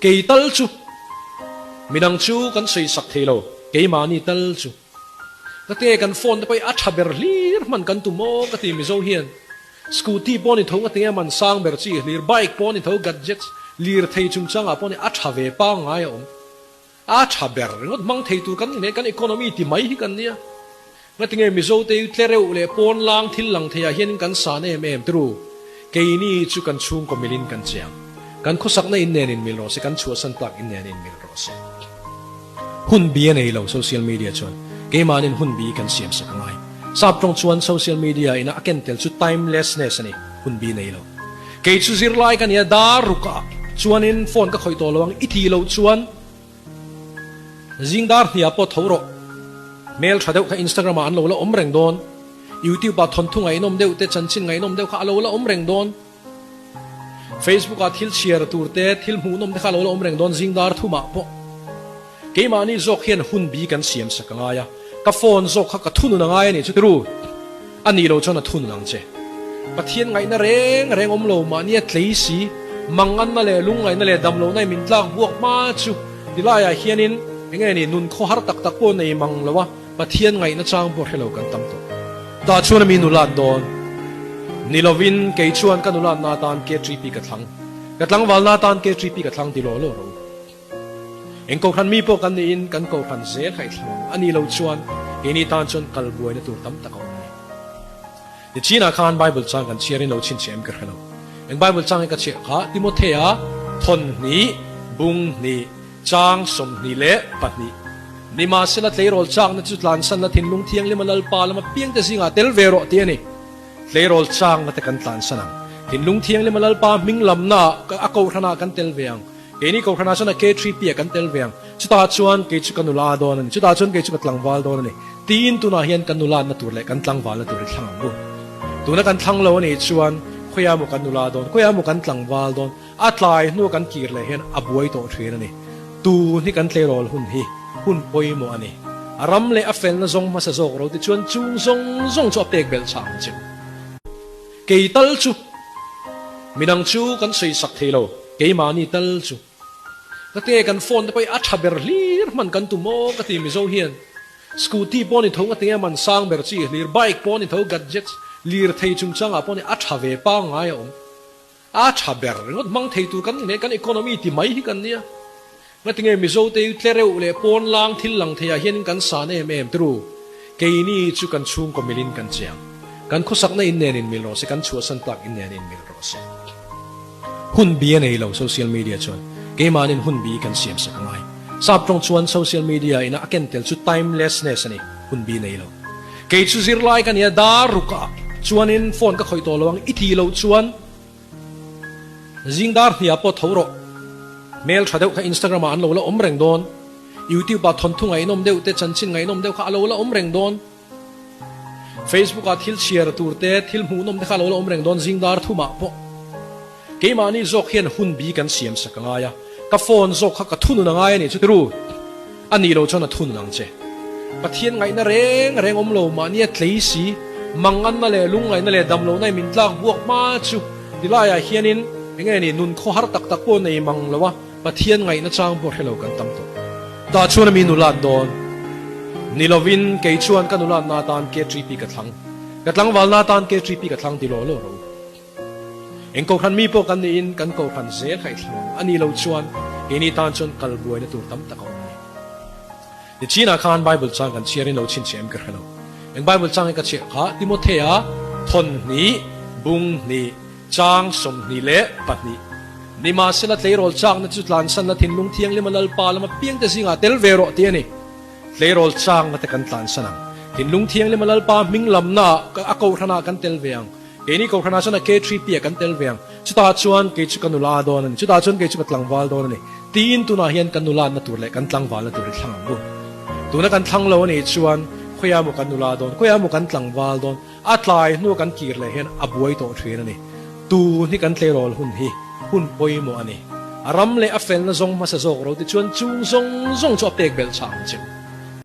kei tal chu minang chu kan sei sak thelo kei mani tal chu kate kan phone te pai a thaber lir man kan tu mo ka ti mi zo hian scooty poni thong ate man sang ber chi lir bike poni tho gadgets lir thei chung changa poni a thave pa ngai om a thaber ngot mang thei tu kan ne kan economy ti mai hi kan nia ngatinge mi zo te tlere ule pon lang thil lang theya hian kan sa ne em tru keini chu kan chung ko milin kan chiang kan khosak na in nen in mil ro se kan chua san tak in nen in mil ro se hun bi nei lo social media chon ke manin hun bi kan siam sa kangai sap trong chuan social media ina aken tel chu timelessness ani hun bi nei lo ke chu zir lai kan ya daruka chuan in phone ka khoi to lawang ithi lo chuan jingdar hia po thoro mail thadeu kha instagram an lo la om reng don youtube ba thon thungai nom deu te chanchin ngai nom deu kha lo la om reng don facebook a thil share tur te thil mu nom de kha lo la om reng don jingdar thuma po ke mani zok hian hun bi kan siam sakanga ya ka phone zok kha ka thunu na ngai ni chu ru ani lo chona thunu nang che pathian ngai na reng om lo ma ni tlei si mangan na le lung ngai na le dam lo nai min tlak buak ma chu dilaya hianin enge ni nun kho har tak tak po nei mang lawa pathian ngai na chang bo hello kan tam to ta chuan mi nulat don nilovin ke chuan kan nulat na tan ke 3p ka thlang wal na tan ke 3p ka thlang ti lo ro engko khan mi po kan ni in kan ko khan zel khai thlang ani lo chuan ini tan chon kal buai na tur tam tak on ni china khan bible chang kan chiarin lo chin chem ka hello eng bible chang ka che kha timothea thon ni bung ni chang som ni le pat ni nima sela tleirol chang na chutlan san na thinlung thiang limalal pa lama piang te singa tel vero ti ani tleirol chang na te kan tlan sanang thinlung thiang limalal pa minglam na ka akau thana kan tel veang eni ko thana sana k3p kan tel veang chuta chuan ke chu kanula don ani chuta chuan ke chu katlangwal don ani tin tu na hian kanula na tur le kan tlangwal na tur thlang bu tuna kan thlang lo ani chuan khoya mu kanula don khoya mu kan tlangwal don atlai nu kan kir le hian abuai to thrin ani tu ni kan tleirol hun hi hun poi mo ani aram le afel na zong masa zok ro ti chuan chung zong chu apek bel chang chu kei tal chu minang chu kan sei sak thelo kei mani tal chu kate kan phone te pai a thaber lir man kan tu mo ka ti mi zo hian scooty poni tho ate man sang ber chi lir bike poni tho gadgets lir thei chung changa poni a thave pa ngai om a thaber ngot mang thei tu kan ne kan economy ti mai hi kan nia ngatinge mi zo te tlere ule pon lang thil lang theya hian kan sa ne em tru keini chu kan chung ko milin kan chiang kan khosak na in nen in mil ro se kan chua san tak in nen in mil ro se hun bi nei lo social media chon ke manin hun bi kan siam sa kangai sap trong chuan social media ina aken tel chu timelessness ani hun bi nei lo ke chu zir lai kan ya daruka chuan in phone ka khoi to lawang ithi lo chuan jingdar hia po thoro mail thadeu kha instagram an lo la om reng don youtube ba thon thungai nom deu te chanchin ngai nom deu kha lo la om reng don facebook a thil share tur te thil mu nom de kha lo la om reng don jingdar thuma po ke mani zok hian hun bi kan siam sakanga ya ka phone zok kha ka thunu na ngai ni chu ru ani lo chona thunu nang che pathian ngai na reng om lo ma ni tlei si mangan na le lung ngai na le dam lo nai min tlak buak ma chu dilaya hianin enge ni nun kho har tak tak po nei mang lawa pathian ngai na chang bo hello kan tam to ta chuan mi nulat don nilovin ke chuan kan nulat na tan ke 3p ka thlang wal na tan ke 3p ka thlang ti lo ro engko khan mi po kan ni in kan ko khan zel khai thlang ani lo chuan ini tan chon kal buai na tur tam tak on ni china khan bible chang kan chiarin lo chin chem ka hello eng bible chang ka che kha timothea thon ni bung ni chang som ni le pat ni nima sela tleirol chang na chutlan san la thinlung thiang limalal pa lama piang te singa tel vero ti ani tleirol chang na te kan tlan sanang thinlung thiang limalal pa minglam na ka akau thana kan tel veang eni ko thana sana k3p kan tel veang chuta chuan ke chu kanula don ani chuta chuan ke chu katlangwal don ani tin tu na hian kanula na tur le kan tlangwal na tur thlang bu tuna kan thlang lo ani chuan khoya mu kanula don khoya mu kan tlangwal don atlai nu kan kir le hian abuai to thrin ani tu ni kan tleirol hun hi hun poi mo ani aram le afel na zong masa zok ro ti chuan chung zong chu apek bel chang chu